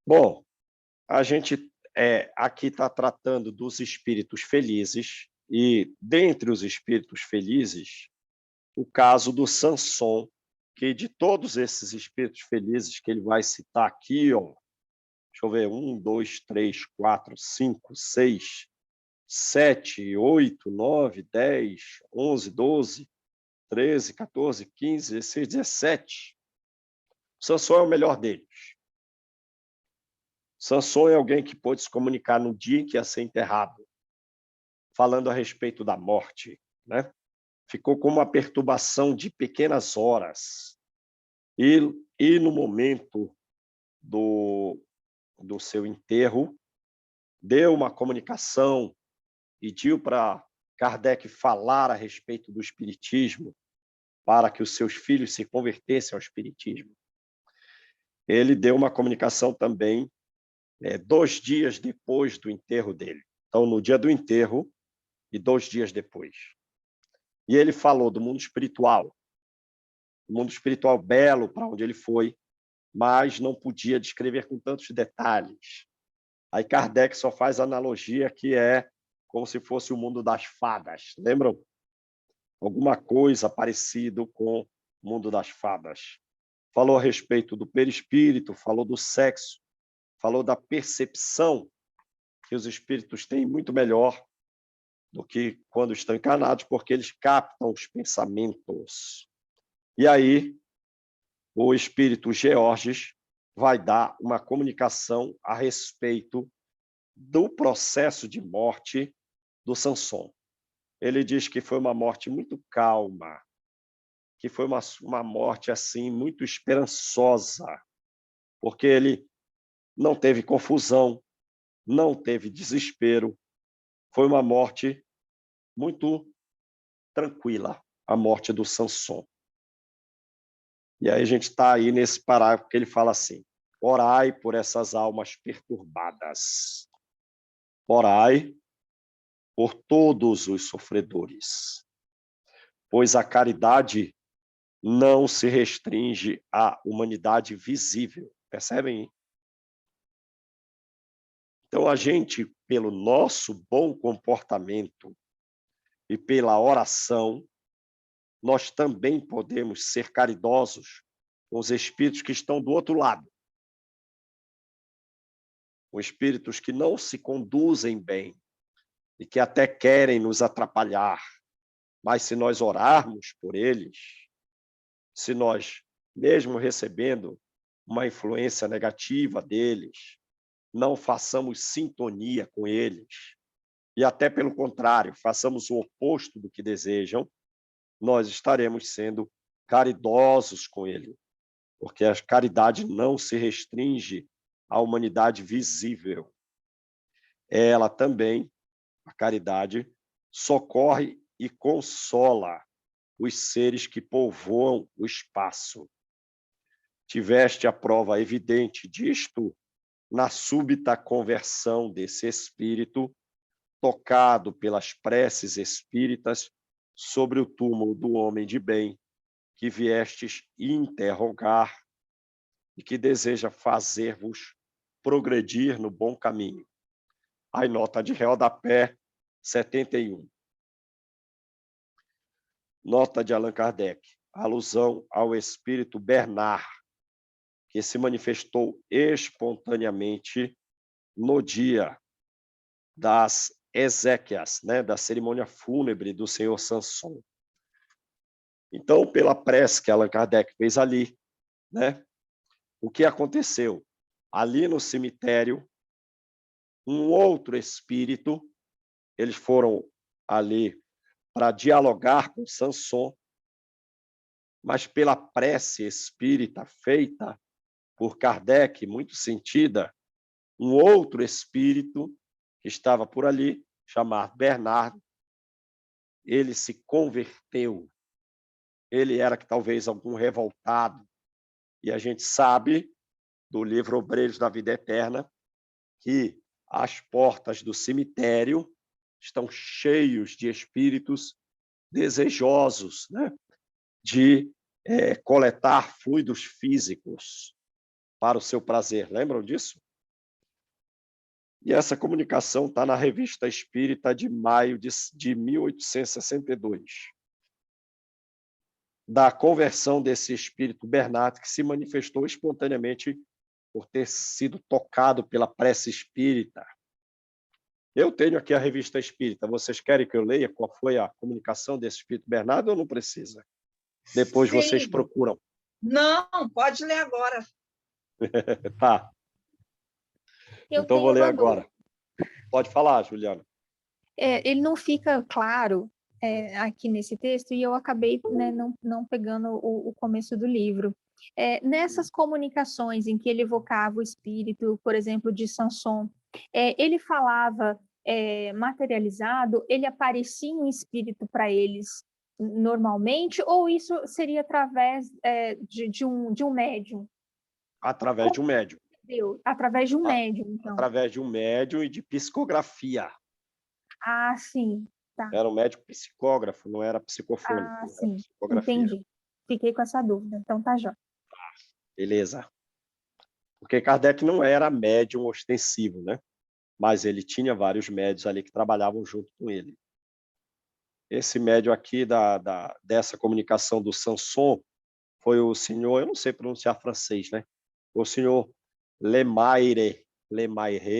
Bom, a gente aqui está tratando dos espíritos felizes e, dentre os espíritos felizes, o caso do Sanson, que de todos esses espíritos felizes que ele vai citar aqui, ó, deixa eu ver, 1, 2, 3, 4, 5, 6, 7, 8, 9, 10, 11, 12, 13, 14, 15, 16, 17. O Sanson é o melhor deles. Sanson é alguém que pôde se comunicar no dia em que ia ser enterrado, falando a respeito da morte, né? Ficou com uma perturbação de pequenas horas. E, e no momento do, do seu enterro, deu uma comunicação, pediu para Kardec falar a respeito do espiritismo, para que os seus filhos se convertessem ao espiritismo. Ele deu uma comunicação também 2 dias depois do enterro dele. Então, no dia do enterro e 2 dias depois. E ele falou do mundo espiritual belo para onde ele foi, mas não podia descrever com tantos detalhes. Aí Kardec só faz analogia que é como se fosse o mundo das fadas, lembram? Alguma coisa parecido com o mundo das fadas. Falou a respeito do perispírito, falou do sexo, falou da percepção que os espíritos têm muito melhor do que quando estão encarnados, porque eles captam os pensamentos. E aí, o espírito Georges vai dar uma comunicação a respeito do processo de morte do Sanson. Ele diz que foi uma morte muito calma, que foi uma morte assim muito esperançosa, porque ele não teve confusão, não teve desespero, foi uma morte muito tranquila, a morte do Sanson. E aí a gente está aí nesse parágrafo que ele fala assim: orai por essas almas perturbadas, orai por todos os sofredores, pois a caridade não se restringe à humanidade visível. Percebem? Então, a gente, pelo nosso bom comportamento e pela oração, nós também podemos ser caridosos com os espíritos que estão do outro lado, com espíritos que não se conduzem bem e que até querem nos atrapalhar. Mas se nós orarmos por eles, se nós, mesmo recebendo uma influência negativa deles, não façamos sintonia com eles, e até pelo contrário, façamos o oposto do que desejam, nós estaremos sendo caridosos com ele, porque a caridade não se restringe à humanidade visível. Ela também, a caridade, socorre e consola os seres que povoam o espaço. Tiveste a prova evidente disto na súbita conversão desse espírito, tocado pelas preces espíritas sobre o túmulo do homem de bem, que viestes interrogar e que deseja fazer-vos progredir no bom caminho. Aí, nota de rodapé 71. Nota de Allan Kardec. Alusão ao espírito Bernard, que se manifestou espontaneamente no dia das exéquias, né, da cerimônia fúnebre do senhor Sanson. Então, pela prece que Allan Kardec fez ali, né, o que aconteceu? Ali no cemitério, um outro espírito, eles foram ali para dialogar com Sanson, mas pela prece espírita feita por Kardec, muito sentida, um outro espírito que estava por ali, chamado Bernardo, ele se converteu. Ele era que talvez algum revoltado, e a gente sabe do livro Obreiros da Vida Eterna que as portas do cemitério estão cheios de espíritos desejosos, né, de coletar fluidos físicos para o seu prazer. Lembram disso? E essa comunicação está na Revista Espírita de maio de 1862, da conversão desse espírito Bernat, que se manifestou espontaneamente por ter sido tocado pela prece espírita. Eu tenho aqui a Revista Espírita. Vocês querem que eu leia qual foi a comunicação desse espírito Bernardo ou não precisa? Depois vocês Sim. procuram. Não, pode ler agora. Tá. Eu Então tenho vou ler uma agora. dúvida. Pode falar, Juliana. Ele não fica claro aqui nesse texto e eu acabei, né, não pegando o começo do livro. Nessas comunicações em que ele evocava o espírito, por exemplo, de Samson, ele falava materializado, ele aparecia um espírito para eles normalmente, ou isso seria através de um médium? Através de um médium. Através de um médium, então. Através de um médium e de psicografia. Ah, sim. Tá. Era um médico psicógrafo, não era psicofônico. Ah, Era sim. psicografia. Entendi. Fiquei com essa dúvida. Então tá jóia. Beleza. Porque Kardec não era médium ostensivo, né? Mas ele tinha vários médios ali que trabalhavam junto com ele. Esse médium aqui dessa comunicação do Samson foi o senhor, eu não sei pronunciar francês, né? O senhor Lemaire,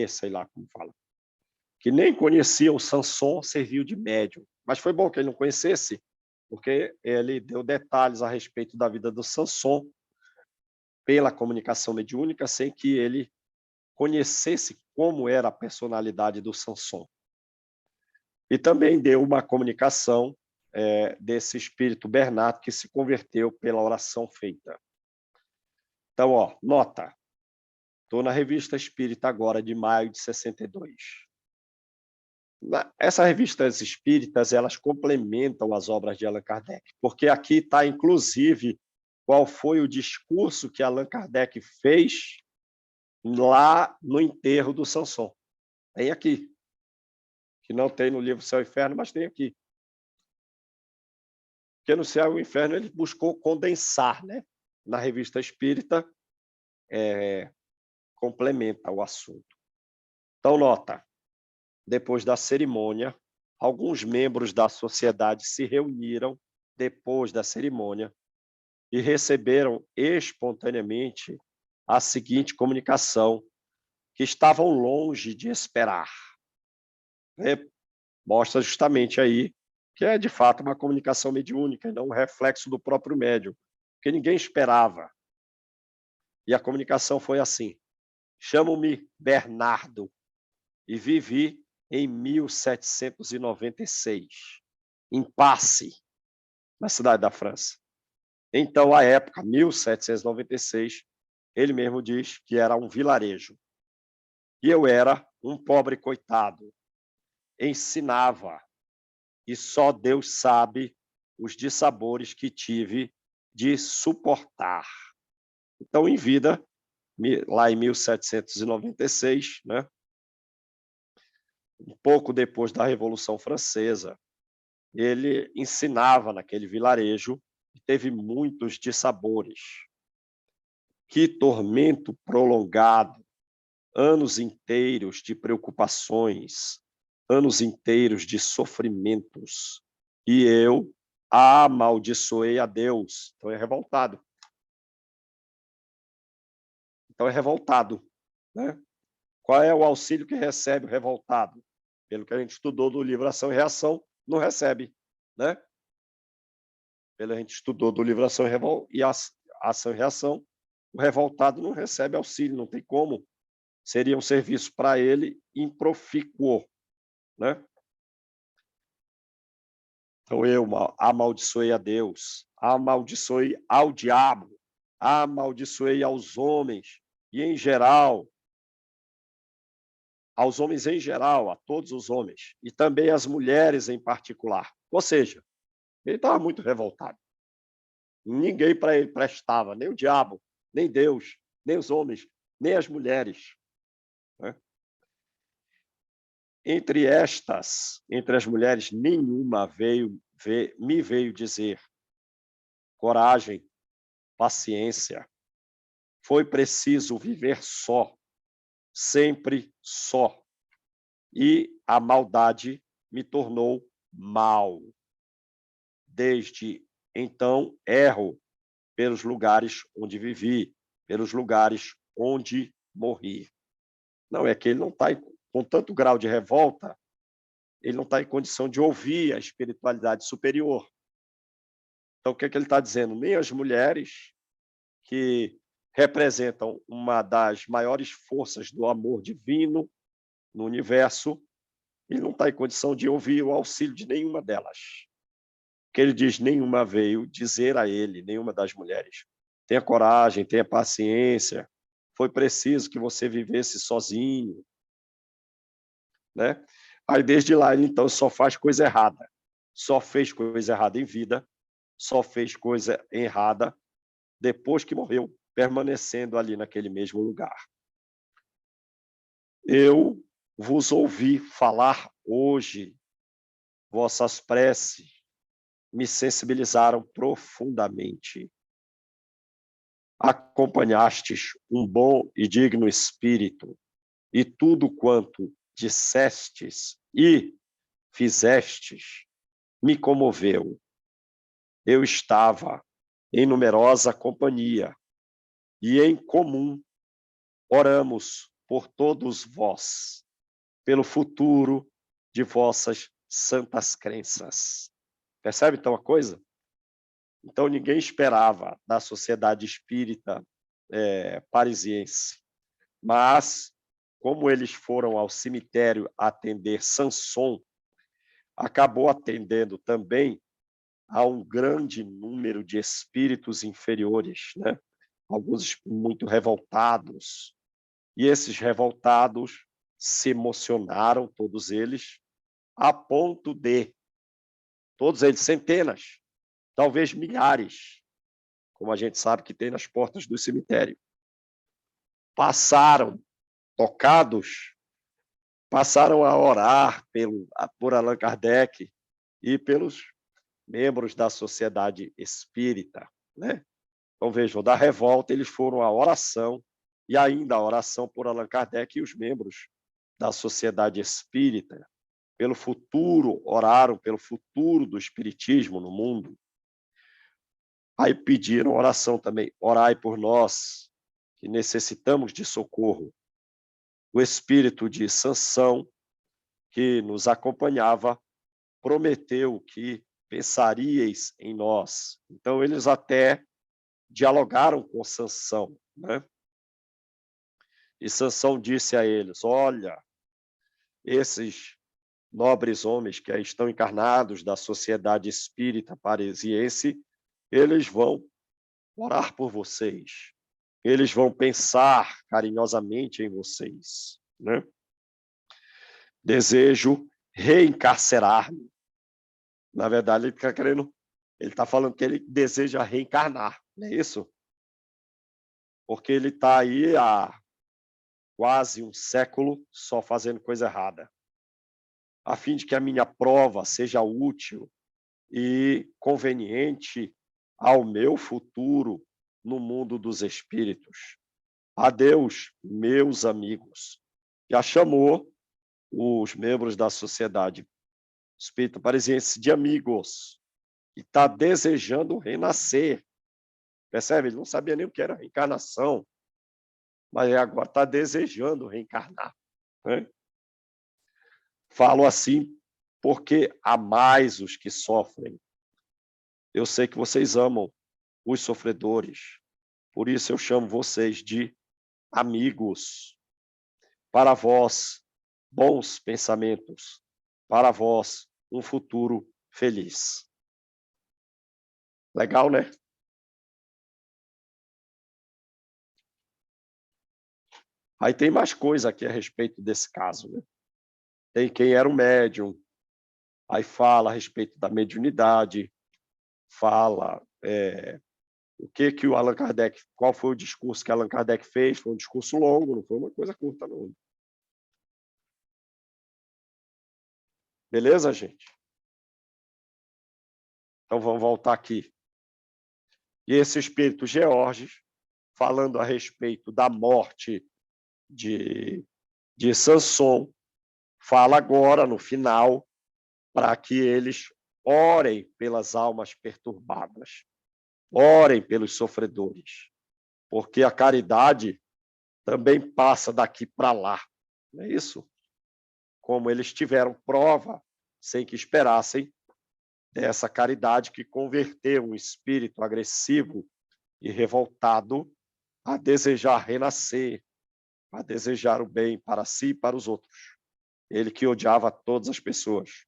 sei lá como fala, que nem conhecia o Samson, serviu de médium. Mas foi bom que ele não conhecesse, porque ele deu detalhes a respeito da vida do Samson pela comunicação mediúnica, sem que ele conhecesse como era a personalidade do Samson. E também deu uma comunicação desse espírito Bernardo que se converteu pela oração feita. Então, nota. Estou na Revista Espírita agora, de maio de 62. Essas revistas espíritas, elas complementam as obras de Allan Kardec, porque aqui está, inclusive, qual foi o discurso que Allan Kardec fez lá no enterro do Samson. Tem aqui. Que não tem no livro Céu e Inferno, mas tem aqui. Porque no Céu e o Inferno ele buscou condensar, né? Na Revista Espírita, complementa o assunto. Então, nota. Depois da cerimônia, alguns membros da sociedade se reuniram depois da cerimônia e receberam espontaneamente a seguinte comunicação, que estavam longe de esperar. Mostra justamente aí que é, de fato, uma comunicação mediúnica e não um reflexo do próprio médium, porque ninguém esperava. E a comunicação foi assim: chamo-me Bernardo e vivi em 1796, em Passy, na cidade da França. Então, à época, 1796, ele mesmo diz que era um vilarejo. E eu era um pobre coitado. Ensinava, e só Deus sabe os dissabores que tive de suportar. Então, em vida, lá em 1796, né, um pouco depois da Revolução Francesa, ele ensinava naquele vilarejo e teve muitos dissabores. Que tormento prolongado, anos inteiros de preocupações, anos inteiros de sofrimentos, e eu amaldiçoei a Deus. Então é revoltado. Então é revoltado, né? Qual é o auxílio que recebe o revoltado? Pelo que a gente estudou do livro Ação e Reação, não recebe, né? Pelo que a gente estudou do livro Ação e Reação, o revoltado não recebe auxílio, não tem como. Seria um serviço para ele improfícuo, né? Então eu amaldiçoei a Deus, amaldiçoei ao diabo, amaldiçoei aos homens e em geral, aos homens em geral, a todos os homens e também às mulheres em particular. Ou seja, ele estava muito revoltado. Ninguém para ele prestava, nem o diabo, nem Deus, nem os homens, nem as mulheres, né? Entre as mulheres, nenhuma me veio dizer coragem, paciência. Foi preciso viver só, sempre só, e a maldade me tornou mal. Desde então, erro pelos lugares onde vivi, pelos lugares onde morri. Não, é que ele não está com tanto grau de revolta, ele não está em condição de ouvir a espiritualidade superior. Então, o que ele está dizendo? Nem as mulheres, que representam uma das maiores forças do amor divino no universo, ele não está em condição de ouvir o auxílio de nenhuma delas. Que ele diz, nenhuma veio dizer a ele, nenhuma das mulheres, tenha coragem, tenha paciência, foi preciso que você vivesse sozinho, né? Aí desde lá ele então só faz coisa errada, só fez coisa errada em vida, só fez coisa errada depois que morreu, permanecendo ali naquele mesmo lugar. Eu vos ouvi falar hoje, vossas preces me sensibilizaram profundamente. Acompanhastes um bom e digno espírito, e tudo quanto dissestes e fizestes me comoveu. Eu estava em numerosa companhia, e em comum oramos por todos vós, pelo futuro de vossas santas crenças. Percebe então a coisa? Então ninguém esperava da sociedade espírita parisiense, mas como eles foram ao cemitério atender Sanson, acabou atendendo também a um grande número de espíritos inferiores, né? Alguns muito revoltados. E esses revoltados se emocionaram, todos eles, a ponto de, todos eles, centenas, talvez milhares, como a gente sabe que tem nas portas do cemitério, passaram, tocados, passaram a orar por Allan Kardec e pelos membros da sociedade espírita, né? Então, vejam, da revolta eles foram à oração, e ainda a oração por Allan Kardec e os membros da sociedade espírita, pelo futuro, oraram pelo futuro do espiritismo no mundo. Aí pediram oração também, orai por nós, que necessitamos de socorro. O espírito de Sansão, que nos acompanhava, prometeu que pensaríeis em nós. Então, eles até dialogaram com Sansão, né? E Sansão disse a eles, olha, esses nobres homens que estão encarnados da sociedade espírita parisiense, eles vão orar por vocês, eles vão pensar carinhosamente em vocês, né? Desejo reencarcerar-me. Na verdade, ele está falando que ele deseja reencarnar, não é isso? Porque ele está aí há quase um século só fazendo coisa errada, a fim de que a minha prova seja útil e conveniente ao meu futuro no mundo dos espíritos. Adeus, meus amigos. Já chamou os membros da sociedade espírita parisiense de amigos e está desejando renascer. Percebe? Ele não sabia nem o que era reencarnação, mas agora está desejando reencarnar, né? Falo assim porque amais os que sofrem. Eu sei que vocês amam os sofredores, por isso eu chamo vocês de amigos. Para vós, bons pensamentos. Para vós, um futuro feliz. Legal, né? Aí tem mais coisa aqui a respeito desse caso, né? Tem quem era o médium, aí fala a respeito da mediunidade, fala o que o Allan Kardec, qual foi o discurso que Allan Kardec fez, foi um discurso longo, não foi uma coisa curta, não. Beleza, gente? Então vamos voltar aqui. E esse espírito Georges, falando a respeito da morte de Sanson, fala agora, no final, para que eles orem pelas almas perturbadas, orem pelos sofredores, porque a caridade também passa daqui para lá, não é isso? Como eles tiveram prova, sem que esperassem, dessa caridade que converteu um espírito agressivo e revoltado a desejar renascer, a desejar o bem para si e para os outros. Ele que odiava todas as pessoas.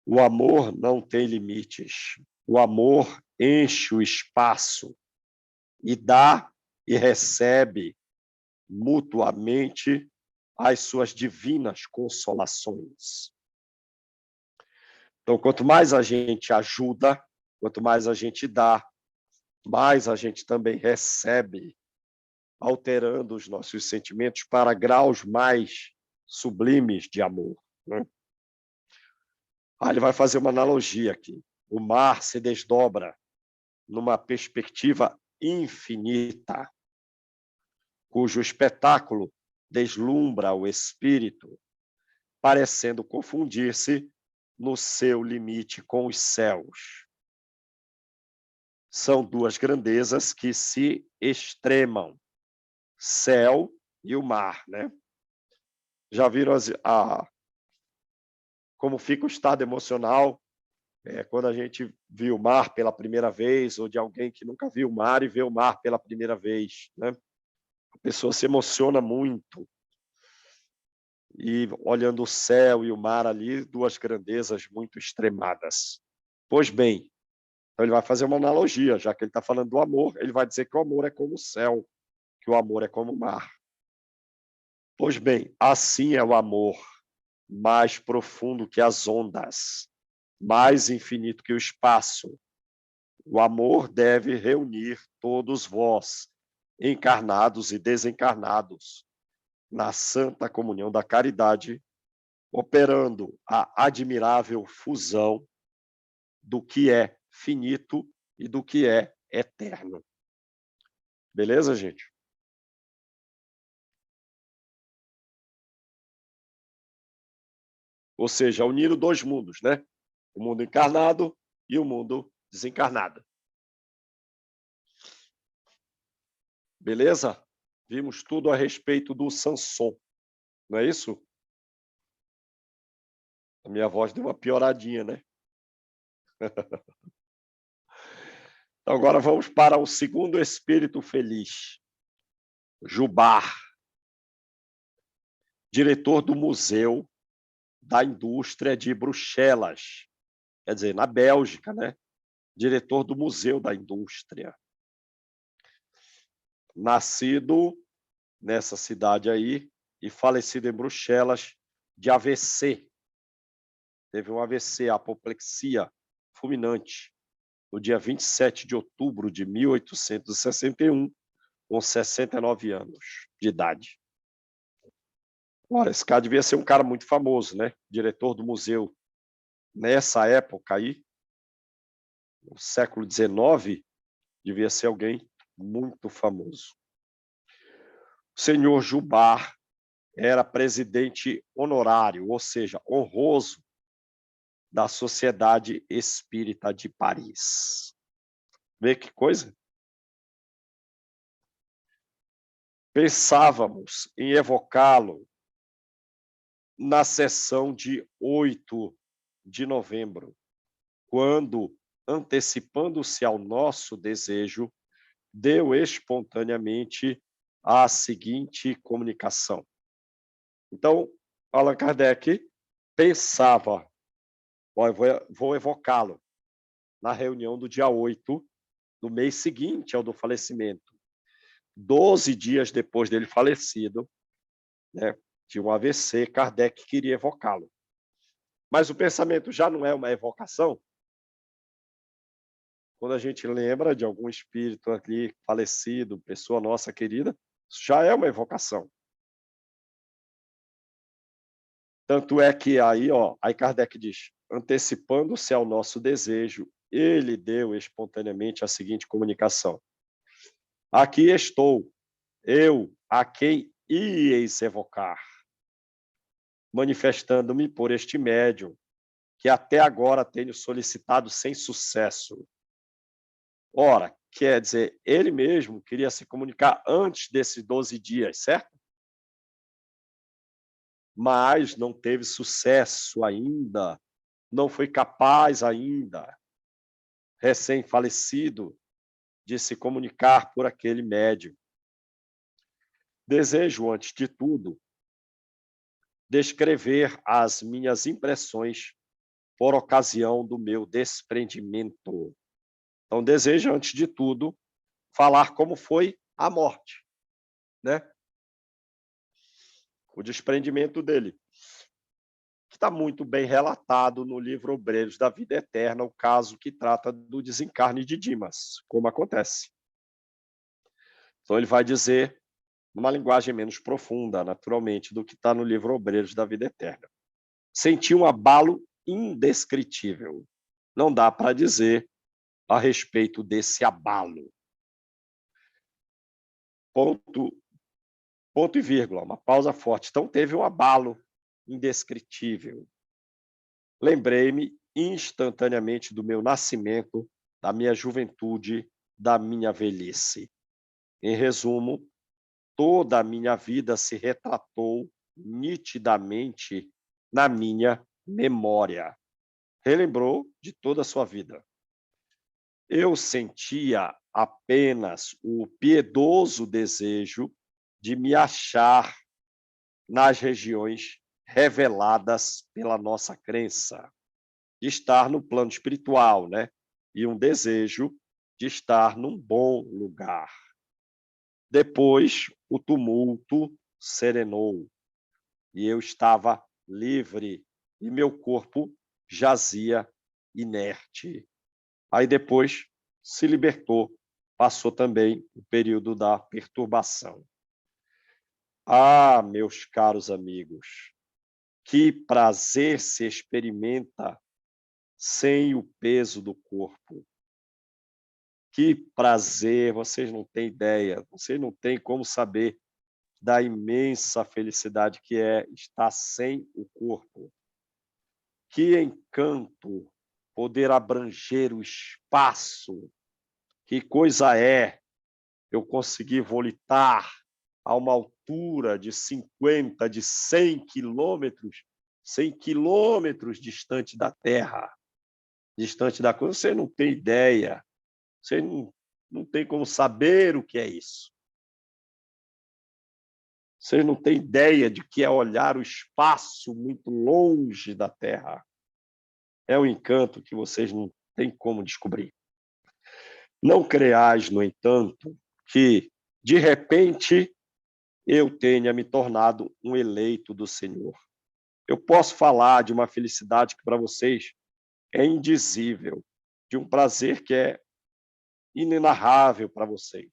O amor não tem limites. O amor enche o espaço e dá e recebe mutuamente as suas divinas consolações. Então, quanto mais a gente ajuda, quanto mais a gente dá, mais a gente também recebe, alterando os nossos sentimentos para graus mais sublimes de amor, né? Ele vai fazer uma analogia aqui. O mar se desdobra numa perspectiva infinita, cujo espetáculo deslumbra o espírito, parecendo confundir-se no seu limite com os céus. São duas grandezas que se extremam, céu e o mar, né? Já viram como fica o estado emocional quando a gente viu o mar pela primeira vez, ou de alguém que nunca viu o mar e vê o mar pela primeira vez, né? A pessoa se emociona muito. E olhando o céu e o mar ali, duas grandezas muito extremadas. Pois bem, então ele vai fazer uma analogia, já que ele está falando do amor, ele vai dizer que o amor é como o céu, que o amor é como o mar. Pois bem, assim é o amor, mais profundo que as ondas, mais infinito que o espaço. O amor deve reunir todos vós, encarnados e desencarnados, na santa comunhão da caridade, operando a admirável fusão do que é finito e do que é eterno. Beleza, gente? Ou seja, uniram dois mundos, né? O mundo encarnado e o mundo desencarnado. Beleza? Vimos tudo a respeito do Samson, não é isso? A minha voz deu uma pioradinha, né? Então, agora vamos para o segundo espírito feliz, Jubar, diretor do Museu da Indústria de Bruxelas, quer dizer, na Bélgica, né? Diretor do Museu da Indústria. Nascido nessa cidade aí e falecido em Bruxelas de AVC. Teve um AVC, apoplexia fulminante, no dia 27 de outubro de 1861, com 69 anos de idade. Ora, esse cara devia ser um cara muito famoso, né? Diretor do museu. Nessa época aí, no século XIX, devia ser alguém muito famoso. O senhor Jubar era presidente honorário, ou seja, honroso, da Sociedade Espírita de Paris. Vê que coisa? Pensávamos em evocá-lo na sessão de 8 de novembro, quando, antecipando-se ao nosso desejo, deu espontaneamente a seguinte comunicação. Então, Allan Kardec pensava, vou evocá-lo na reunião do dia 8 do mês seguinte ao do falecimento. 12 dias depois dele falecido, né, de um AVC, Kardec queria evocá-lo. Mas o pensamento já não é uma evocação? Quando a gente lembra de algum espírito ali falecido, pessoa nossa querida, já é uma evocação. Tanto é que aí Kardec diz, antecipando-se ao nosso desejo, ele deu espontaneamente a seguinte comunicação. Aqui estou, eu a quem íeis evocar. manifestando-me por este médium, que até agora tenho solicitado sem sucesso. Ora, quer dizer, ele mesmo queria se comunicar antes desses 12 dias, certo? Mas não teve sucesso ainda, não foi capaz ainda, recém-falecido, de se comunicar por aquele médium. Desejo, antes de tudo, descrever as minhas impressões por ocasião do meu desprendimento. Então, desejo, antes de tudo, falar como foi a morte, né? O desprendimento dele, que está muito bem relatado no livro Obreiros da Vida Eterna, o caso que trata do desencarne de Dimas, como acontece. Então, ele vai dizer, numa linguagem menos profunda, naturalmente, do que está no livro Obreiros da Vida Eterna. Senti um abalo indescritível. Não dá para dizer a respeito desse abalo. Ponto e vírgula, uma pausa forte. Então, teve um abalo indescritível. Lembrei-me instantaneamente do meu nascimento, da minha juventude, da minha velhice. Em resumo, toda a minha vida se retratou nitidamente na minha memória. Relembrou de toda a sua vida. Eu sentia apenas o piedoso desejo de me achar nas regiões reveladas pela nossa crença, de estar no plano espiritual, né? E um desejo de estar num bom lugar. Depois, o tumulto serenou e eu estava livre e meu corpo jazia inerte. Aí depois se libertou, passou também o período da perturbação. Ah, meus caros amigos, que prazer se experimenta sem o peso do corpo. Que prazer, vocês não têm ideia, vocês não têm como saber da imensa felicidade que é estar sem o corpo. Que encanto poder abranger o espaço. Que coisa é eu conseguir volitar a uma altura de 50, de 100 quilômetros distante da Terra, distante da coisa. Você não tem ideia, você não tem como saber o que é isso. Vocês não têm ideia de que é olhar o espaço muito longe da Terra. É um encanto que vocês não têm como descobrir. Não creais, no entanto, que, de repente, eu tenha me tornado um eleito do Senhor. Eu posso falar de uma felicidade que para vocês é indizível, de um prazer que é inenarrável para vocês.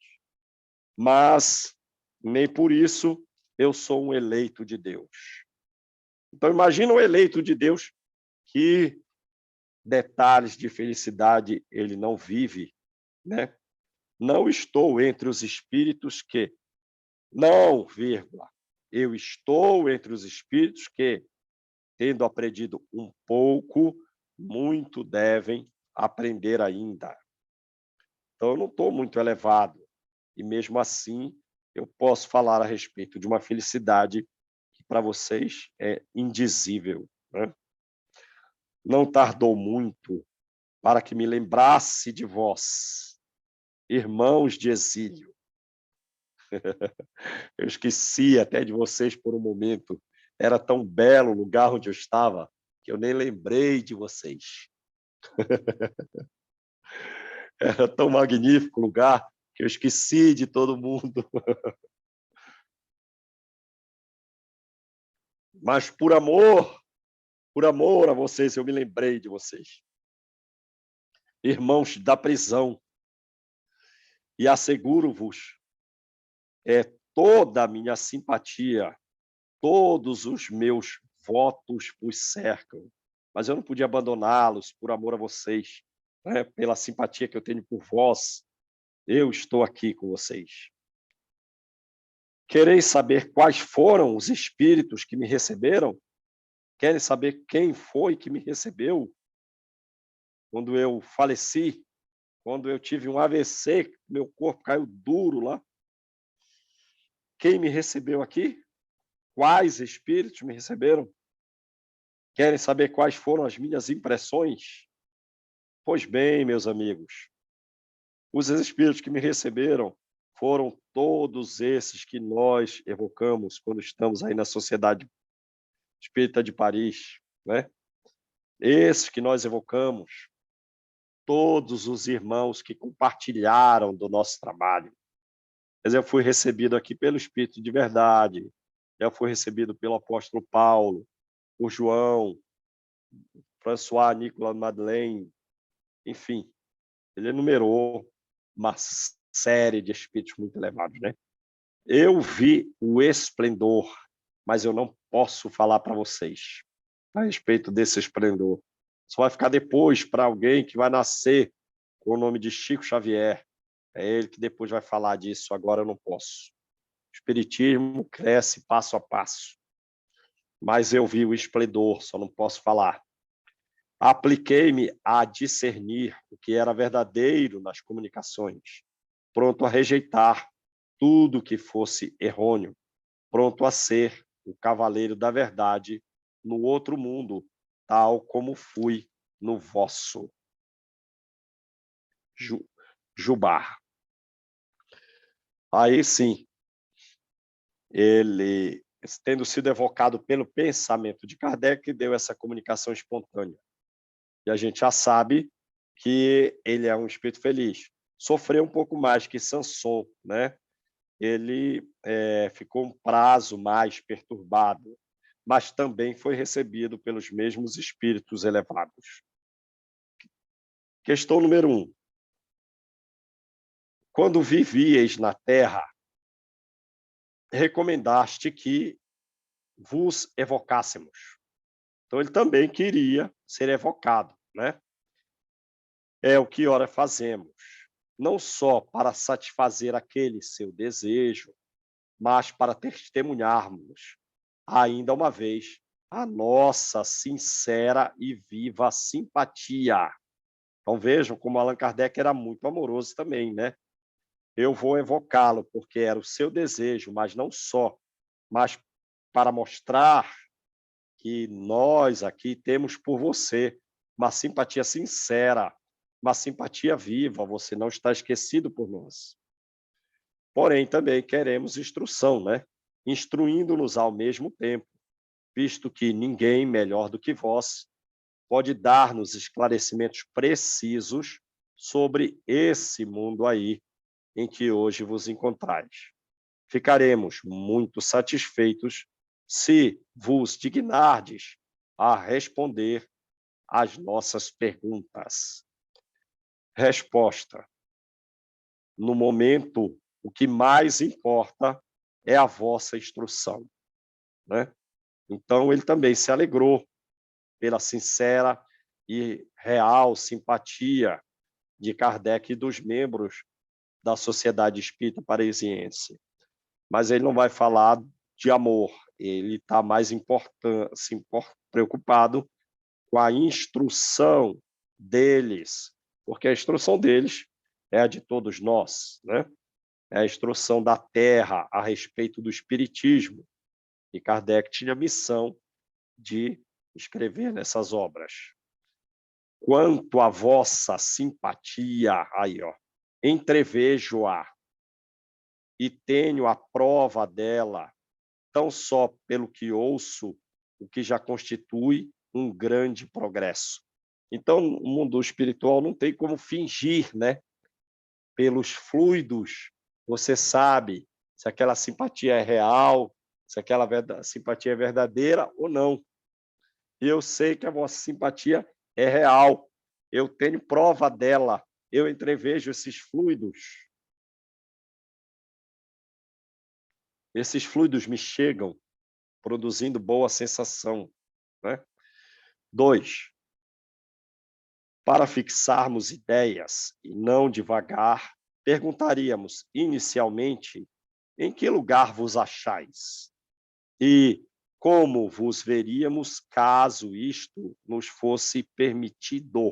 Mas nem por isso eu sou um eleito de Deus. Então imagina um eleito de Deus que detalhes de felicidade ele não vive, né? Não estou entre os espíritos que não, vírgula, eu estou entre os espíritos que, tendo aprendido um pouco, muito devem aprender ainda. Então, eu não estou muito elevado. E, mesmo assim, eu posso falar a respeito de uma felicidade que, para vocês, é indizível, né? Não tardou muito para que me lembrasse de vós, irmãos de exílio. Eu esqueci até de vocês por um momento. Era tão belo o lugar onde eu estava que eu nem lembrei de vocês. Era tão magnífico o lugar que eu esqueci de todo mundo. Mas por amor a vocês, eu me lembrei de vocês. Irmãos da prisão, e asseguro-vos, toda a minha simpatia, todos os meus votos os cercam, mas eu não podia abandoná-los por amor a vocês, né? Pela simpatia que eu tenho por vós, eu estou aqui com vocês. Quereis saber quais foram os espíritos que me receberam? Querem saber quem foi que me recebeu quando eu faleci, quando eu tive um AVC, meu corpo caiu duro lá? Quem me recebeu aqui? Quais espíritos me receberam? Querem saber quais foram as minhas impressões? Pois bem, meus amigos, os espíritos que me receberam foram todos esses que nós evocamos quando estamos aí na Sociedade Espírita de Paris, né? Esses que nós evocamos, todos os irmãos que compartilharam do nosso trabalho. Mas eu fui recebido aqui pelo Espírito de Verdade, eu fui recebido pelo apóstolo Paulo, por João, François Nicolas Madeleine, enfim, ele enumerou uma série de espíritos muito elevados, né? Eu vi o esplendor, mas eu não posso falar para vocês a respeito desse esplendor. Só vai ficar depois para alguém que vai nascer com o nome de Chico Xavier. É ele que depois vai falar disso, agora eu não posso. O espiritismo cresce passo a passo, mas eu vi o esplendor, só não posso falar. Apliquei-me a discernir o que era verdadeiro nas comunicações, pronto a rejeitar tudo que fosse errôneo, pronto a ser o cavaleiro da verdade no outro mundo, tal como fui no vosso. Jubar. Aí sim, ele, tendo sido evocado pelo pensamento de Kardec, deu essa comunicação espontânea. E a gente já sabe que ele é um espírito feliz. Sofreu um pouco mais que Sanson, né? Ele ficou um prazo mais perturbado, mas também foi recebido pelos mesmos espíritos elevados. Questão número 1. Quando vivieis na terra, recomendaste que vos evocássemos. Então, ele também queria ser evocado, né? É o que ora fazemos, não só para satisfazer aquele seu desejo, mas para testemunharmos, ainda uma vez, a nossa sincera e viva simpatia. Então, vejam como Allan Kardec era muito amoroso também, né? Eu vou evocá-lo porque era o seu desejo, mas não só, mas para mostrar que nós aqui temos por você uma simpatia sincera, uma simpatia viva, você não está esquecido por nós. Porém, também queremos instrução, né? Instruindo-nos ao mesmo tempo, visto que ninguém melhor do que vós pode dar-nos esclarecimentos precisos sobre esse mundo aí em que hoje vos encontrais. Ficaremos muito satisfeitos se vos dignardes a responder às nossas perguntas. Resposta: no momento, o que mais importa é a vossa instrução, né? Então, ele também se alegrou pela sincera e real simpatia de Kardec e dos membros da Sociedade Espírita Parisiense. Mas ele não vai falar de amor, ele está mais preocupado com a instrução deles, porque a instrução deles é a de todos nós, né? É a instrução da Terra a respeito do Espiritismo. E Kardec tinha a missão de escrever nessas obras. Quanto à vossa simpatia, aí, ó, entrevejo-a e tenho a prova dela, tão só pelo que ouço, o que já constitui um grande progresso. Então, o mundo espiritual não tem como fingir, né? Pelos fluidos, você sabe se aquela simpatia é real, se aquela simpatia é verdadeira ou não. E eu sei que a vossa simpatia é real. Eu tenho prova dela. Eu entrevejo esses fluidos. Esses fluidos me chegam, produzindo boa sensação, né? 2. Para fixarmos ideias e não divagar, perguntaríamos inicialmente em que lugar vos achais e como vos veríamos caso isto nos fosse permitido.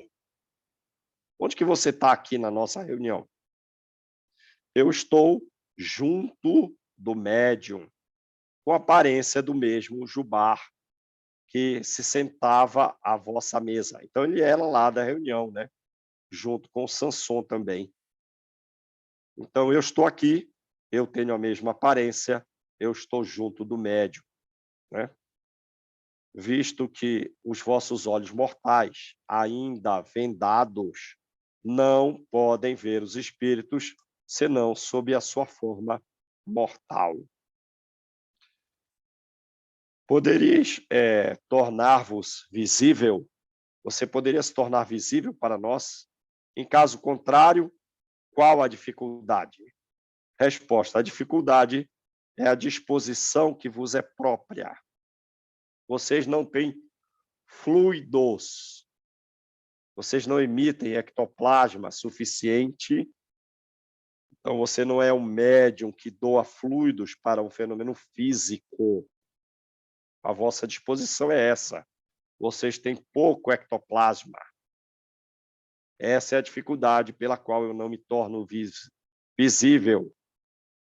Onde que você está aqui na nossa reunião? Eu estou junto do médium, com a aparência do mesmo Jubar, que se sentava à vossa mesa. Então, ele era lá da reunião, né? Junto com o Sanson também. Então, eu estou aqui, eu tenho a mesma aparência, eu estou junto do médium, né? Visto que os vossos olhos mortais, ainda vendados, não podem ver os espíritos, senão sob a sua forma mortal. Poderíeis tornar-vos visível? Você poderia se tornar visível para nós? Em caso contrário, qual a dificuldade? Resposta: a dificuldade é a disposição que vos é própria. Vocês não têm fluidos, vocês não emitem ectoplasma suficiente, então você não é um médium que doa fluidos para um fenômeno físico. A vossa disposição é essa. Vocês têm pouco ectoplasma. Essa é a dificuldade pela qual eu não me torno visível.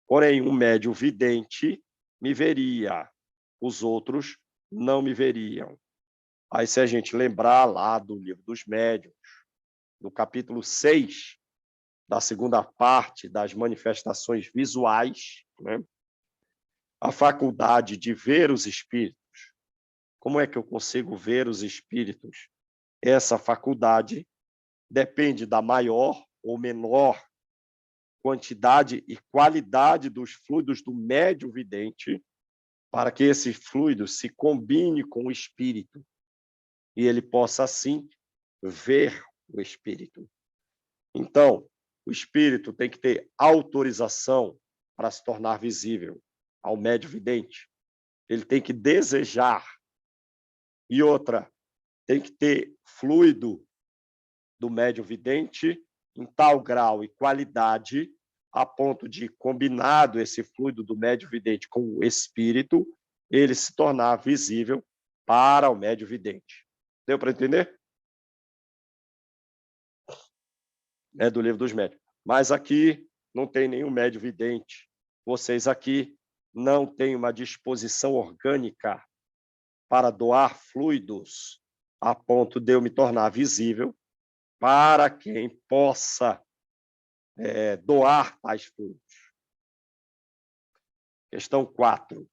Porém, um médium vidente me veria, os outros não me veriam. Aí, se a gente lembrar lá do Livro dos Médiuns, no capítulo 6, da segunda parte das manifestações visuais, né? A faculdade de ver os espíritos. Como é que eu consigo ver os espíritos? Essa faculdade depende da maior ou menor quantidade e qualidade dos fluidos do médium vidente, para que esse fluido se combine com o espírito e ele possa, assim, ver o espírito. Então, o espírito tem que ter autorização para se tornar visível ao médium vidente. Ele tem que desejar. E outra, tem que ter fluido do médium vidente em tal grau e qualidade a ponto de, combinado esse fluido do médium vidente com o espírito, ele se tornar visível para o médium vidente. Deu para entender? É do Livro dos Médiuns. Mas aqui não tem nenhum médium vidente. Vocês aqui não têm uma disposição orgânica para doar fluidos a ponto de eu me tornar visível para quem possa doar tais fluidos. Questão 4.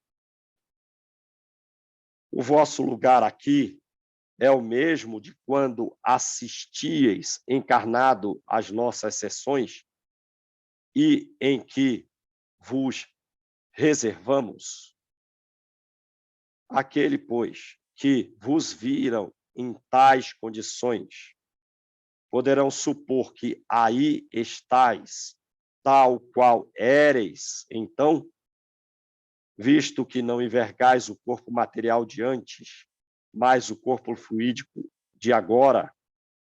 O vosso lugar aqui é o mesmo de quando assistieis encarnado às nossas sessões e em que vos reservamos? Aquele, pois, que vos viram em tais condições, poderão supor que aí estais, tal qual éreis, então, visto que não envergais o corpo material de antes, mas o corpo fluídico de agora,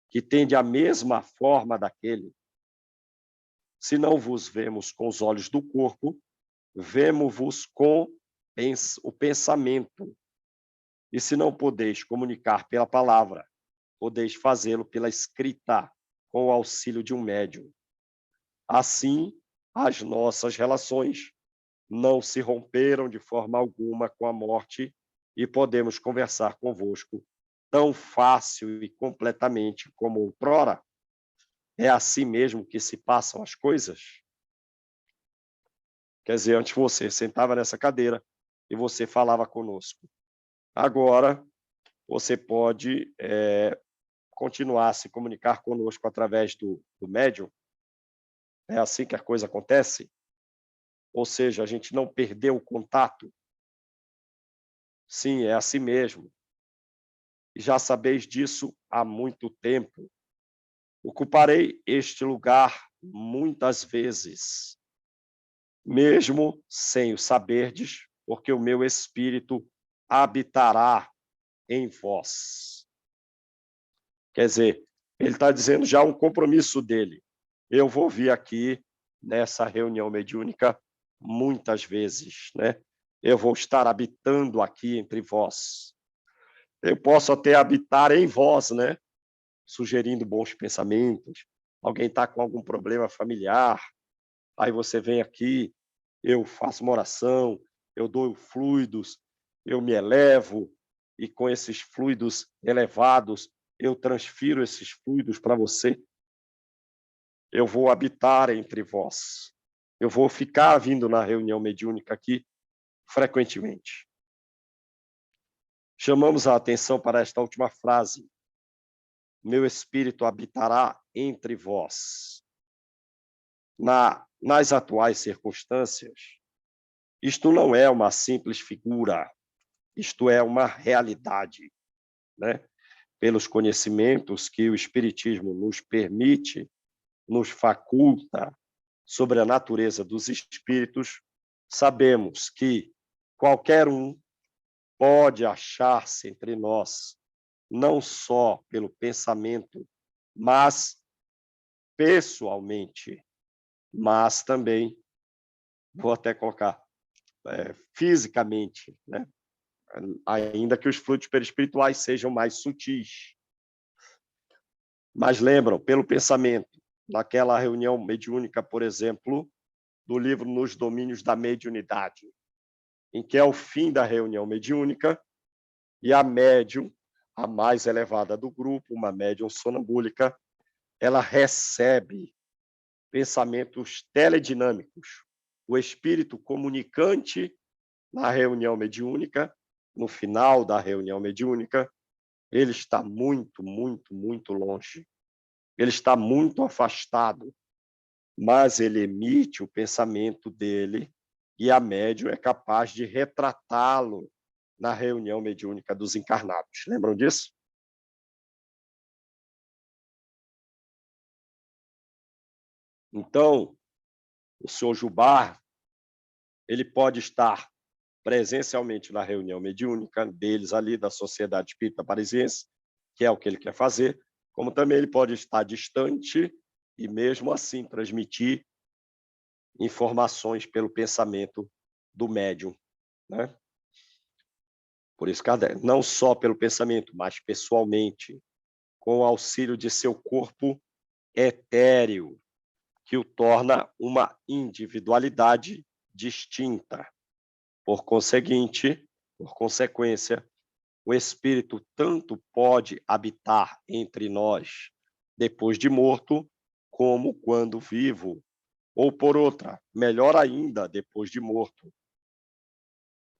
que tende a mesma forma daquele. Se não vos vemos com os olhos do corpo, vemo-vos com o pensamento. E se não podeis comunicar pela palavra, podeis fazê-lo pela escrita, com o auxílio de um médium. Assim, as nossas relações não se romperam de forma alguma com a morte e podemos conversar convosco tão fácil e completamente como outrora. É assim mesmo que se passam as coisas? Quer dizer, antes você sentava nessa cadeira e você falava conosco. Agora, você pode continuar a se comunicar conosco através do médium. É assim que a coisa acontece? Ou seja, a gente não perdeu o contato? Sim, é assim mesmo. E já sabeis disso há muito tempo. Ocuparei este lugar muitas vezes, mesmo sem o saberdes, porque o meu espírito habitará em vós. Quer dizer, ele está dizendo já um compromisso dele. Eu vou vir aqui nessa reunião mediúnica muitas vezes, né? eu vou estar habitando aqui entre vós. Eu posso até habitar em vós, né? Sugerindo bons pensamentos. Alguém está com algum problema familiar, aí você vem aqui, eu faço uma oração, eu dou fluidos, eu me elevo, e com esses fluidos elevados, eu transfiro esses fluidos para você. Eu vou habitar entre vós. Eu vou ficar vindo na reunião mediúnica aqui frequentemente. Chamamos a atenção para esta última frase. Meu espírito habitará entre vós. Nas atuais circunstâncias, isto não é uma simples figura, isto é uma realidade, né? Pelos conhecimentos que o Espiritismo nos permite, nos faculta sobre a natureza dos espíritos, sabemos que qualquer um pode achar-se entre nós, não só pelo pensamento, mas pessoalmente, mas também, vou até colocar, fisicamente, né? Ainda que os fluidos perispirituais sejam mais sutis. Mas lembram, pelo pensamento, naquela reunião mediúnica, por exemplo, do livro Nos Domínios da Mediunidade, em que é o fim da reunião mediúnica, e a médium, a mais elevada do grupo, uma médium sonambúlica, ela recebe pensamentos teledinâmicos. O espírito comunicante na reunião mediúnica, no final da reunião mediúnica, ele está muito, muito, muito longe. Ele está muito afastado, mas ele emite o pensamento dele e a médium é capaz de retratá-lo na reunião mediúnica dos encarnados. Lembram disso? Então, o senhor Jubar, ele pode estar presencialmente na reunião mediúnica deles ali, da Sociedade Espírita Parisiense, que é o que ele quer fazer, como também ele pode estar distante e, mesmo assim, transmitir informações pelo pensamento do médium, né? Por isso, Kardec, não só pelo pensamento, mas pessoalmente, com o auxílio de seu corpo etéreo, que o torna uma individualidade distinta. Por consequência, o espírito tanto pode habitar entre nós depois de morto, como quando vivo, ou por outra, melhor ainda, depois de morto,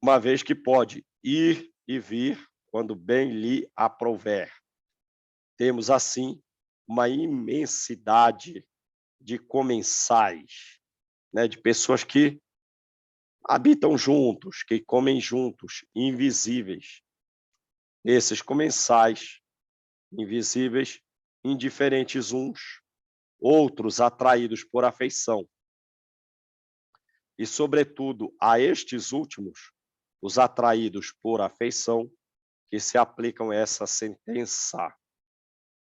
uma vez que pode ir e vir quando bem lhe aprouver. Temos, assim, uma imensidade de comensais, né, de pessoas que habitam juntos, que comem juntos, invisíveis. Esses comensais, invisíveis, indiferentes uns, outros atraídos por afeição. E, sobretudo, a estes últimos, os atraídos por afeição, que se aplicam essa sentença.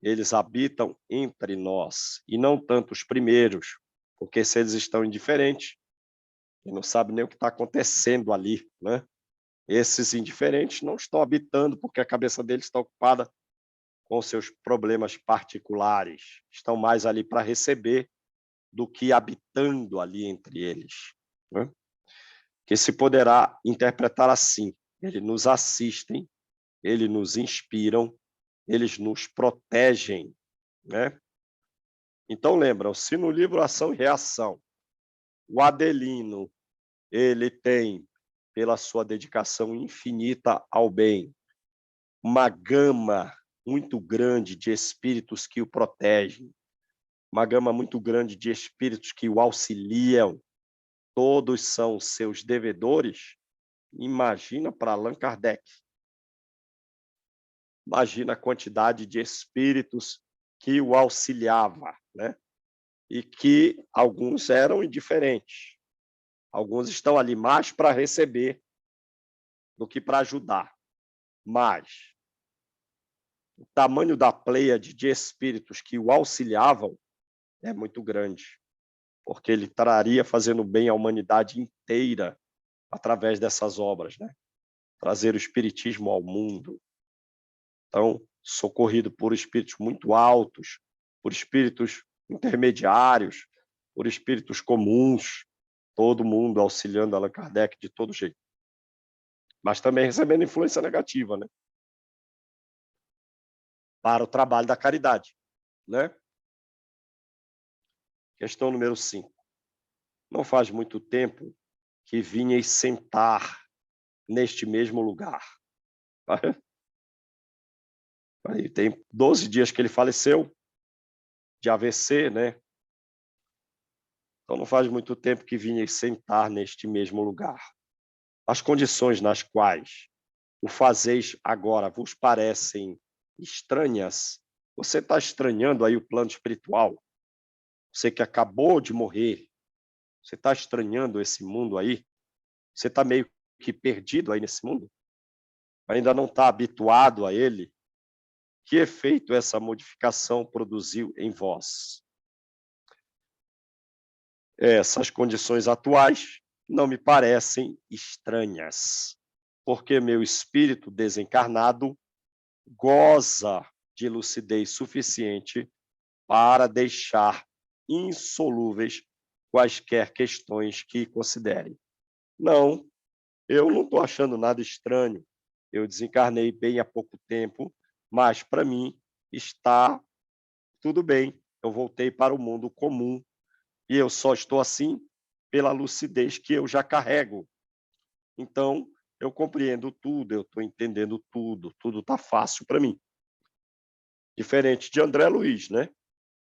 Eles habitam entre nós, e não tanto os primeiros, porque se eles estão indiferentes, e não sabem nem o que está acontecendo ali, né? Esses indiferentes não estão habitando porque a cabeça deles está ocupada com seus problemas particulares, estão mais ali para receber do que habitando ali entre eles, né? Que se poderá interpretar assim: eles nos assistem, eles nos inspiram, eles nos protegem, né? Então, lembram, se no livro Ação e Reação, o Adelino, ele tem, pela sua dedicação infinita ao bem, uma gama muito grande de espíritos que o protegem, uma gama muito grande de espíritos que o auxiliam, todos são seus devedores. Imagina para Allan Kardec. Imagina a quantidade de espíritos que o auxiliava, né? E que alguns eram indiferentes. Alguns estão ali mais para receber do que para ajudar. Mas o tamanho da pleiade de espíritos que o auxiliavam é muito grande, porque ele estaria fazendo bem à humanidade inteira, através dessas obras, né? Trazer o espiritismo ao mundo. Então, socorrido por espíritos muito altos, por espíritos intermediários, por espíritos comuns, todo mundo auxiliando Allan Kardec de todo jeito. Mas também recebendo influência negativa, né? Para o trabalho da caridade, né? Questão número 5. Não faz muito tempo que vinhais sentar neste mesmo lugar. Aí tem 12 dias que ele faleceu de AVC, né? Então não faz muito tempo que vinhais sentar neste mesmo lugar. As condições nas quais o fazeis agora vos parecem estranhas. Você está estranhando aí o plano espiritual? Você que acabou de morrer, você está estranhando esse mundo aí? Você está meio que perdido aí nesse mundo? Ainda não está habituado a ele? Que efeito essa modificação produziu em vós? Essas condições atuais não me parecem estranhas, porque meu espírito desencarnado goza de lucidez suficiente para deixar insolúveis quaisquer questões que considere. Não, eu não estou achando nada estranho. Eu desencarnei bem há pouco tempo, mas para mim está tudo bem. Eu voltei para o mundo comum e eu só estou assim pela lucidez que eu já carrego. Então, eu compreendo tudo, eu estou entendendo tudo, tudo está fácil para mim. Diferente de André Luiz, né?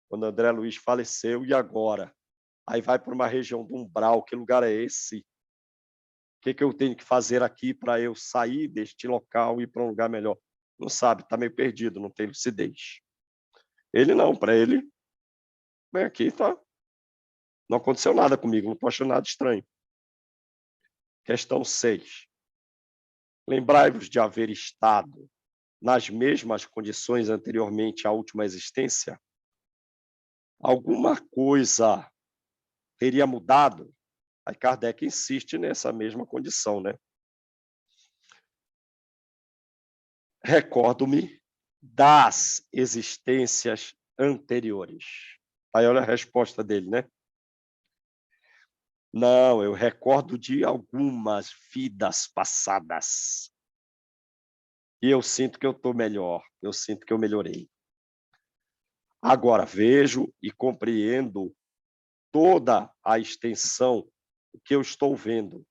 Quando André Luiz faleceu, e agora? Aí vai para uma região do umbral, que lugar é esse? O que eu tenho que fazer aqui para eu sair deste local e ir para um lugar melhor? Não sabe, está meio perdido, não tem lucidez. Ele não, para ele, vem aqui, tá? Não aconteceu nada comigo, não estou achando nada estranho. Questão 6. Lembrai-vos de haver estado nas mesmas condições anteriormente à última existência? Alguma coisa teria mudado? Aí Kardec insiste nessa mesma condição, né? Recordo-me das existências anteriores. Aí olha a resposta dele, né? Não, eu recordo de algumas vidas passadas. E eu sinto que eu estou melhor, eu sinto que eu melhorei. Agora vejo e compreendo toda a extensão que eu estou vendo,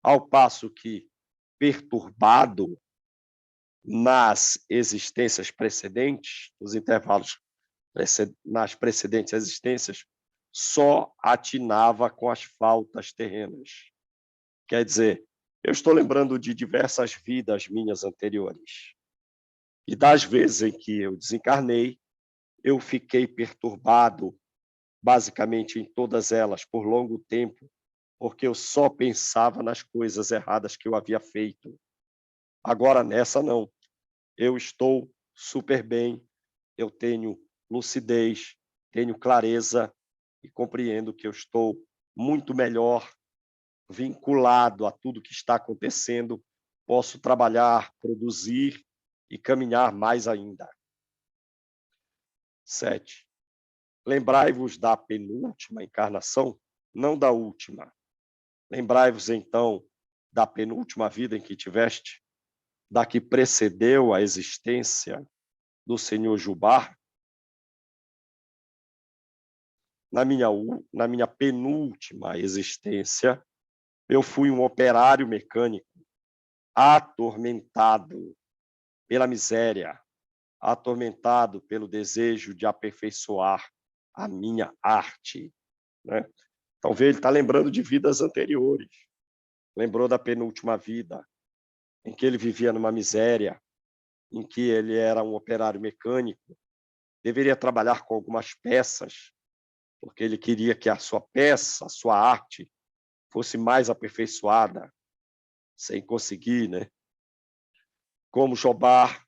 ao passo que, perturbado nas existências precedentes, nos intervalos nas precedentes existências, só atinava com as faltas terrenas. Quer dizer, eu estou lembrando de diversas vidas minhas anteriores. E das vezes em que eu desencarnei, eu fiquei perturbado, basicamente em todas elas, por longo tempo, porque eu só pensava nas coisas erradas que eu havia feito. Agora, nessa, não. Eu estou super bem, eu tenho lucidez, tenho clareza e compreendo que eu estou muito melhor, vinculado a tudo que está acontecendo, posso trabalhar, produzir e caminhar mais ainda. 7. Lembrai-vos da penúltima encarnação, não da última. Lembrai-vos, então, da penúltima vida em que tiveste, da que precedeu a existência do senhor Jubá. Na minha penúltima existência, eu fui um operário mecânico, atormentado pela miséria, atormentado pelo desejo de aperfeiçoar a minha arte, né? Talvez ele está lembrando de vidas anteriores, lembrou da penúltima vida, em que ele vivia numa miséria, em que ele era um operário mecânico, deveria trabalhar com algumas peças, porque ele queria que a sua peça, a sua arte, fosse mais aperfeiçoada, sem conseguir, né? Como Jobá,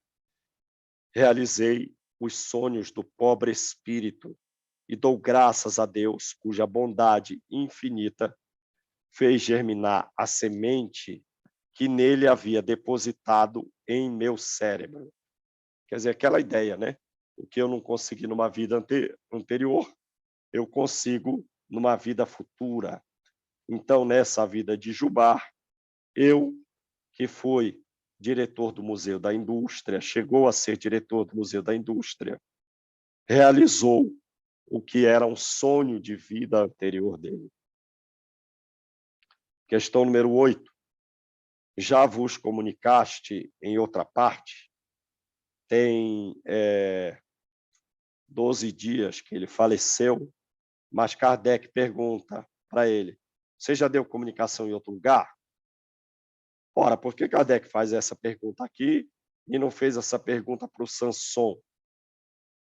realizei os sonhos do pobre espírito e dou graças a Deus, cuja bondade infinita fez germinar a semente que nele havia depositado em meu cérebro. Quer dizer, aquela ideia, né? O que eu não consegui numa vida anterior, eu consigo numa vida futura. Então, nessa vida de Jubá, eu, que fui diretor do Museu da Indústria, chegou a ser diretor do Museu da Indústria, realizou o que era um sonho de vida anterior dele. Questão número 8. Já vos comunicaste em outra parte? Tem 12 dias que ele faleceu, mas Kardec pergunta para ele, você já deu comunicação em outro lugar? Ora, por que Kardec faz essa pergunta aqui e não fez essa pergunta para o Sanson?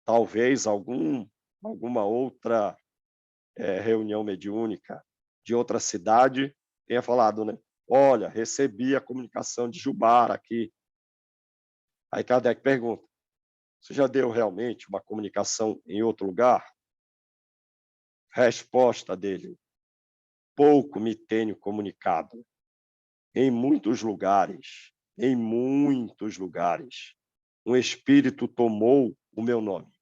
Talvez alguma outra reunião mediúnica de outra cidade tenha falado, né? Olha, recebi a comunicação de Jubá aqui. Aí Kardec pergunta, você já deu realmente uma comunicação em outro lugar? Resposta dele, pouco me tenho comunicado. Em muitos lugares, um espírito tomou o meu nome.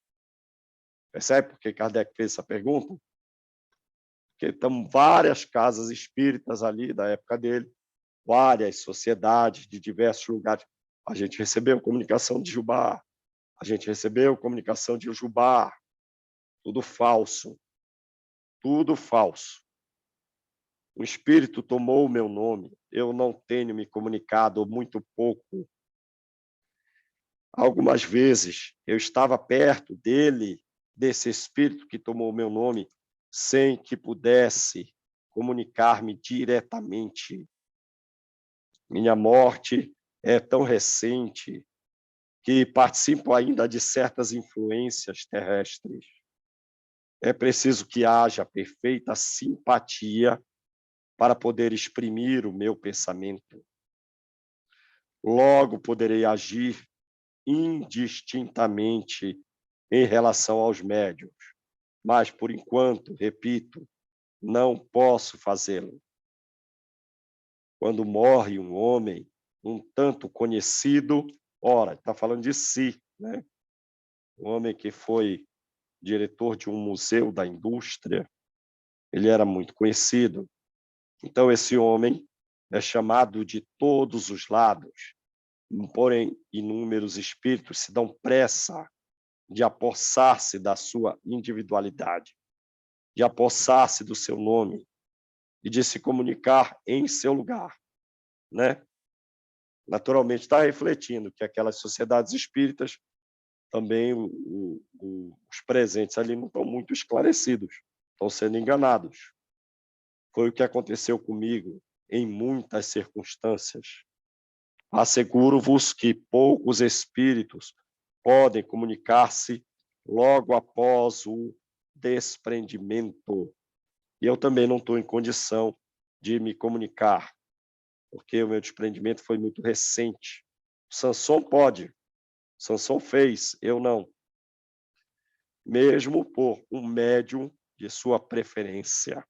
Percebe por que Kardec fez essa pergunta? Porque estão várias casas espíritas ali da época dele, várias sociedades de diversos lugares. A gente recebeu comunicação de Jubá, a gente recebeu comunicação de Jubá, tudo falso, tudo falso. O espírito tomou o meu nome, eu não tenho me comunicado, muito pouco. Algumas vezes eu estava perto dele, desse espírito que tomou o meu nome, sem que pudesse comunicar-me diretamente. Minha morte é tão recente que participo ainda de certas influências terrestres. É preciso que haja perfeita simpatia para poder exprimir o meu pensamento. Logo poderei agir indistintamente em relação aos médiuns, mas, por enquanto, repito, não posso fazê-lo. Quando morre um homem um tanto conhecido, ora, está falando de si, né? Um homem que foi diretor de um museu da indústria, ele era muito conhecido. Então, esse homem é chamado de todos os lados, porém, inúmeros espíritos se dão pressa de apossar-se da sua individualidade, de apossar-se do seu nome e de se comunicar em seu lugar, né? Naturalmente, está refletindo que aquelas sociedades espíritas também os presentes ali não estão muito esclarecidos, estão sendo enganados. Foi o que aconteceu comigo em muitas circunstâncias. Asseguro-vos que poucos espíritos podem comunicar-se logo após o desprendimento. E eu também não estou em condição de me comunicar, porque o meu desprendimento foi muito recente. Sanson pode, Sanson fez, eu não. Mesmo por um médium de sua preferência.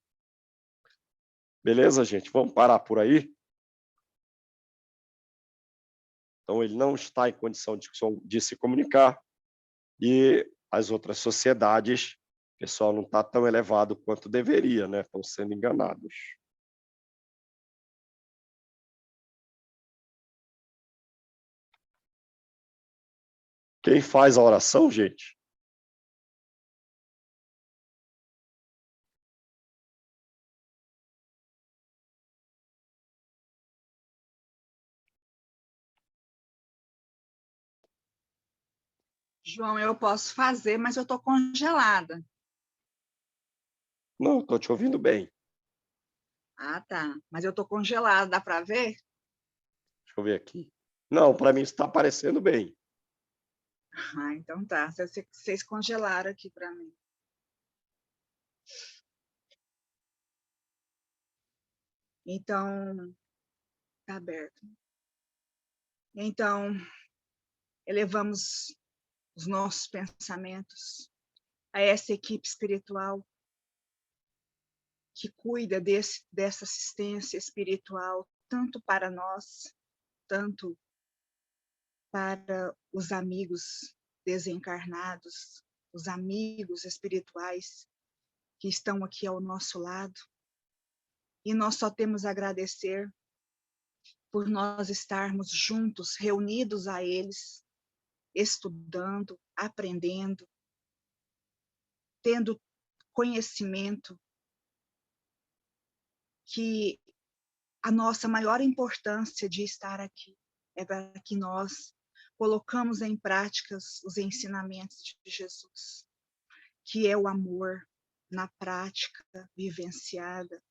Beleza, gente? Vamos parar por aí? Então, ele não está em condição de se comunicar e as outras sociedades, o pessoal não está tão elevado quanto deveria, né? Estão sendo enganados. Quem faz a oração, gente? João, eu posso fazer, mas eu estou congelada. Não, estou te ouvindo bem. Ah, tá. Mas eu estou congelada, dá para ver? Deixa eu ver aqui. Não, para mim está aparecendo bem. Ah, então tá. Vocês congelaram aqui para mim. Então, tá aberto. Então, elevamos os nossos pensamentos a essa equipe espiritual que cuida dessa assistência espiritual, tanto para nós, tanto para os amigos desencarnados, os amigos espirituais que estão aqui ao nosso lado. E nós só temos a agradecer por nós estarmos juntos, reunidos a eles, estudando, aprendendo, tendo conhecimento, que a nossa maior importância de estar aqui é para que nós colocamos em prática os ensinamentos de Jesus, que é o amor na prática vivenciada,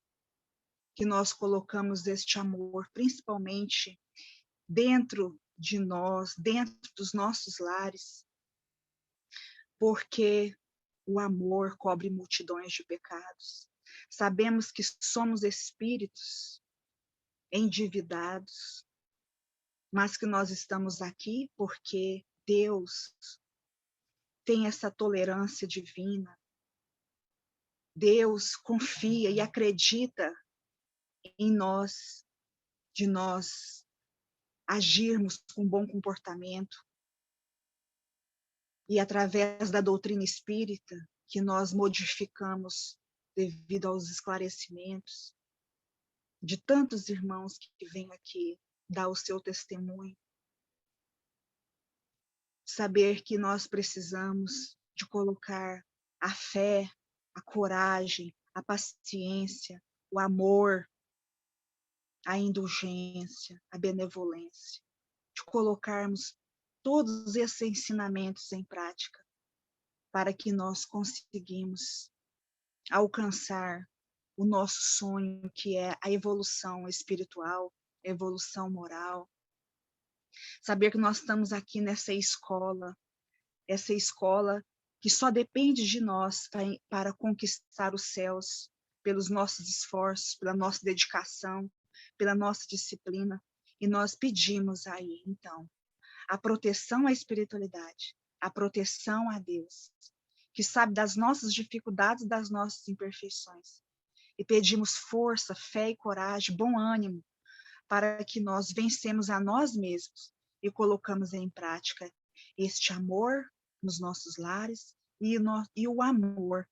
que nós colocamos este amor principalmente dentro de nós, dentro dos nossos lares, porque o amor cobre multidões de pecados. Sabemos que somos espíritos endividados, mas que nós estamos aqui porque Deus tem essa tolerância divina. Deus confia e acredita em nós, de nós agirmos com bom comportamento. E através da doutrina espírita, que nós modificamos devido aos esclarecimentos de tantos irmãos que vêm aqui dar o seu testemunho. Saber que nós precisamos de colocar a fé, a coragem, a paciência, o amor, a indulgência, a benevolência, de colocarmos todos esses ensinamentos em prática para que nós conseguimos alcançar o nosso sonho, que é a evolução espiritual, a evolução moral. Saber que nós estamos aqui nessa escola, essa escola que só depende de nós para conquistar os céus, pelos nossos esforços, pela nossa dedicação, pela nossa disciplina. E nós pedimos aí, então, a proteção à espiritualidade, a proteção a Deus, que sabe das nossas dificuldades, das nossas imperfeições. E pedimos força, fé e coragem, bom ânimo, para que nós vencemos a nós mesmos e colocamos em prática este amor nos nossos lares e o amor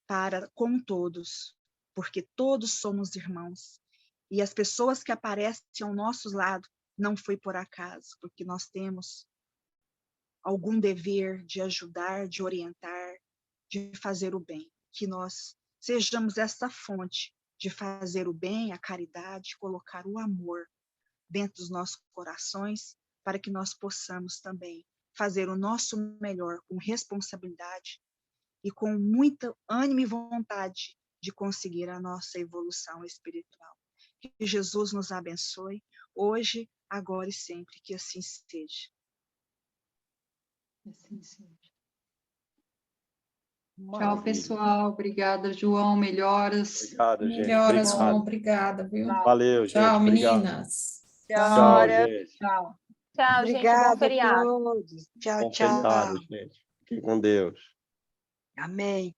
para com todos, porque todos somos irmãos. E as pessoas que aparecem ao nosso lado não foi por acaso, porque nós temos algum dever de ajudar, de orientar, de fazer o bem. Que nós sejamos essa fonte de fazer o bem, a caridade, colocar o amor dentro dos nossos corações, para que nós possamos também fazer o nosso melhor com responsabilidade e com muita ânimo e vontade de conseguir a nossa evolução espiritual. Que Jesus nos abençoe, hoje, agora e sempre, que assim seja. Assim seja. Maravilha. Tchau, pessoal. Obrigada, João. Melhoras. Obrigado, gente. Melhoras, Obrigado. João. Obrigada, viu? Valeu, gente. Tchau, Obrigado. meninas. Tchau, gente. Tchau. Tchau, gente. Bom Obrigada a feriado. todos. Tchau, Bom tchau. feriado, gente. Fiquem com Deus. Amém.